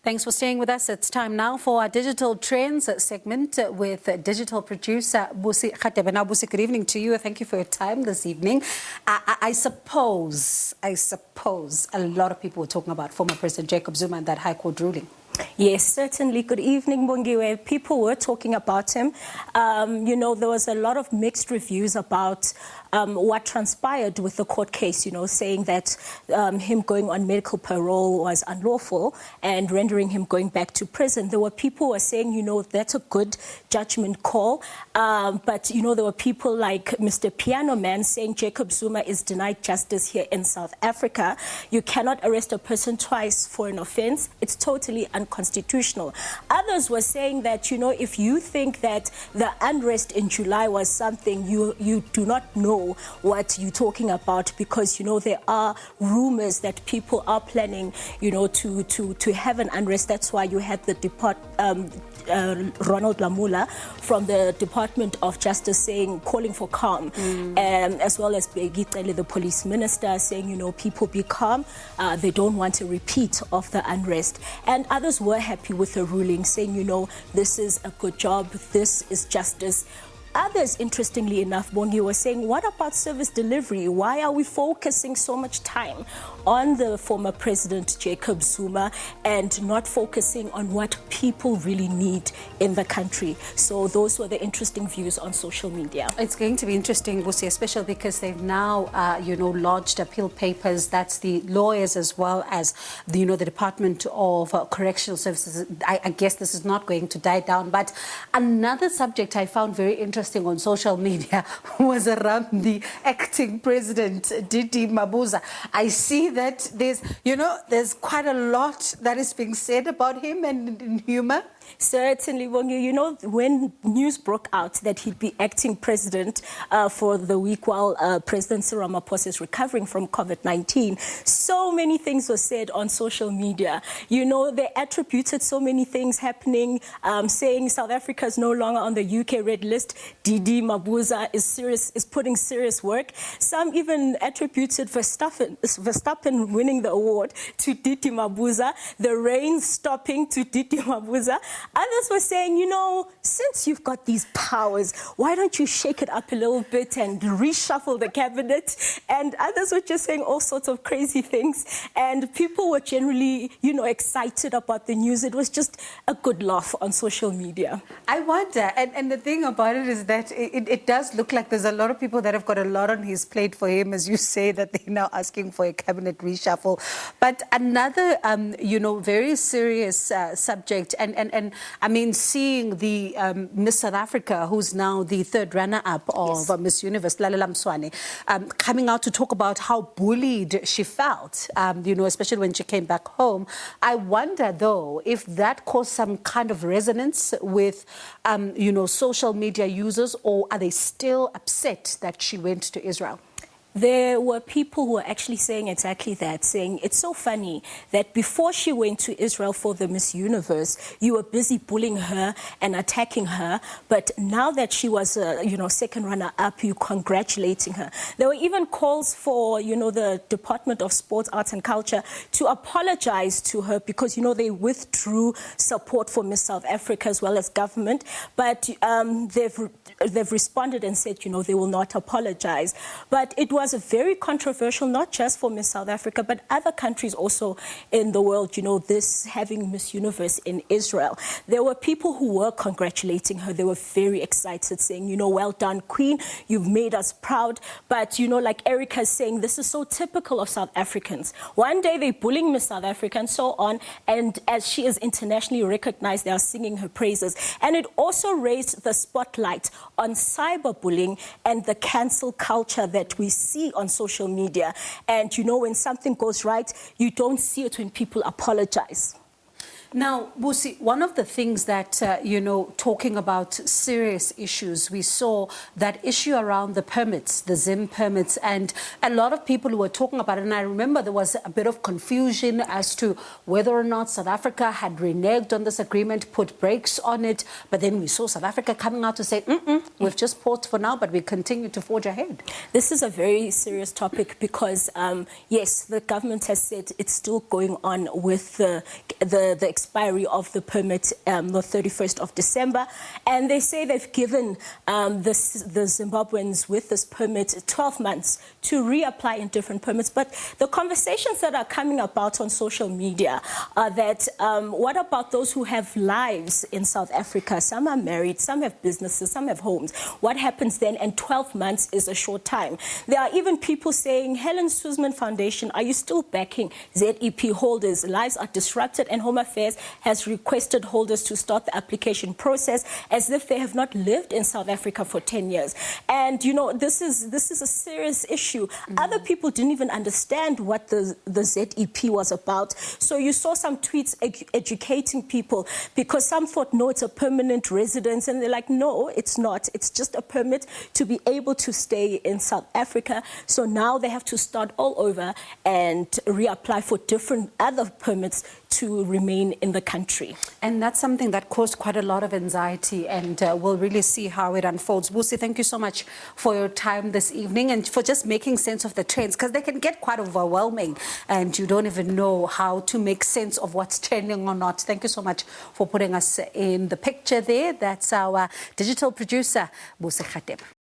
Thanks for staying with us. It's time now for our Digital Trends segment with digital producer Busi Radebe. Now, Busi, good evening to you. Thank you for your time this evening. I suppose a lot of people were talking about former President Jacob Zuma and that High Court ruling. Yes, certainly. Good evening, Bongiwe. People were talking about him. There was a lot of mixed reviews about what transpired with the court case, saying that him going on medical parole was unlawful and rendering him going back to prison. There were people who were saying, that's a good judgment call. But there were people like Mr. Piano Man saying Jacob Zuma is denied justice here in South Africa. You cannot arrest a person twice for an offense. It's totally unconstitutional. Others were saying that, if you think that the unrest in July was something, you do not know what you're talking about, because, there are rumors that people are planning, to have an unrest. That's why you had the Ronald Lamula from the Department of Justice calling for calm, as well as Begitele, the police minister, saying, people be calm. They don't want a repeat of the unrest. And others were happy with the ruling, saying, this is a good job, this is justice. Others, interestingly enough, Bongi, was saying, what about service delivery? Why are we focusing so much time on the former President Jacob Zuma and not focusing on what people really need in the country? So those were the interesting views on social media. It's going to be interesting, Busi, especially because they've now, lodged appeal papers. That's the lawyers as well as the Department of Correctional Services. I guess this is not going to die down. But another subject I found very interesting on social media was around the acting president, Didi Mabuza. I see that there's quite a lot that is being said about him and in humor. Certainly, Bongi. When news broke out that he'd be acting president for the week while President Cyril Ramaphosa is recovering from COVID-19, so many things were said on social media. They attributed so many things happening, saying South Africa is no longer on the UK red list. Didi Mabuza is putting serious work. Some even attributed Verstappen winning the award to Didi Mabuza, the rain stopping to Didi Mabuza. Others were saying, since you've got these powers, why don't you shake it up a little bit and reshuffle the cabinet? And others were just saying all sorts of crazy things. And people were generally, excited about the news. It was just a good laugh on social media. I wonder, and the thing about it is that it does look like there's a lot of people that have got a lot on his plate for him, as you say, that they're now asking for a cabinet reshuffle. But another, very serious subject, and I mean, seeing the Miss South Africa, who's now the third runner-up of Miss Universe, Lalela Mswane, coming out to talk about how bullied she felt, especially when she came back home. I wonder, though, if that caused some kind of resonance with, social media users, or are they still upset that she went to Israel? There were people who were actually saying exactly that, saying it's so funny that before she went to Israel for the Miss Universe, you were busy bullying her and attacking her. But now that she was, second runner-up, you congratulating her. There were even calls for, the Department of Sports, Arts and Culture to apologize to her because, they withdrew support for Miss South Africa as well as government. But they've responded and said, they will not apologize. But it was very controversial, not just for Miss South Africa, but other countries also in the world, this having Miss Universe in Israel. There were people who were congratulating her. They were very excited, saying, well done, Queen, you've made us proud. But, like Erica's saying, this is so typical of South Africans. One day they're bullying Miss South Africa and so on, and as she is internationally recognized, they are singing her praises. And it also raised the spotlight on cyberbullying and the cancel culture that we see on social media. And when something goes right, you don't see it when people apologize. Now, Busi, one of the things that, talking about serious issues, we saw that issue around the permits, the Zim permits, and a lot of people who were talking about it. And I remember there was a bit of confusion as to whether or not South Africa had reneged on this agreement, put brakes on it. But then we saw South Africa coming out to say, we've just paused for now, but we continue to forge ahead. This is a very serious topic because, yes, the government has said it's still going on with the the expiry of the permit, the 31st of December. And they say they've given the Zimbabweans with this permit 12 months to reapply in different permits. But the conversations that are coming about on social media are that what about those who have lives in South Africa? Some are married, some have businesses, some have homes. What happens then? And 12 months is a short time. There are even people saying, Helen Suzman Foundation, are you still backing ZEP holders? Lives are disrupted, and Home Affairs has requested holders to start the application process as if they have not lived in South Africa for 10 years. And, you know, this is a serious issue. Other people didn't even understand what the ZEP was about. So you saw some tweets educating people, because some thought, no, it's a permanent residence. And they're like, no, it's not. It's just a permit to be able to stay in South Africa. So now they have to start all over and reapply for different other permits to remain in the country. And that's something that caused quite a lot of anxiety, and we'll really see how it unfolds. Busi, thank you so much for your time this evening and for just making sense of the trends, because they can get quite overwhelming and you don't even know how to make sense of what's trending or not. Thank you so much for putting us in the picture there. That's our digital producer, Busi Radebe.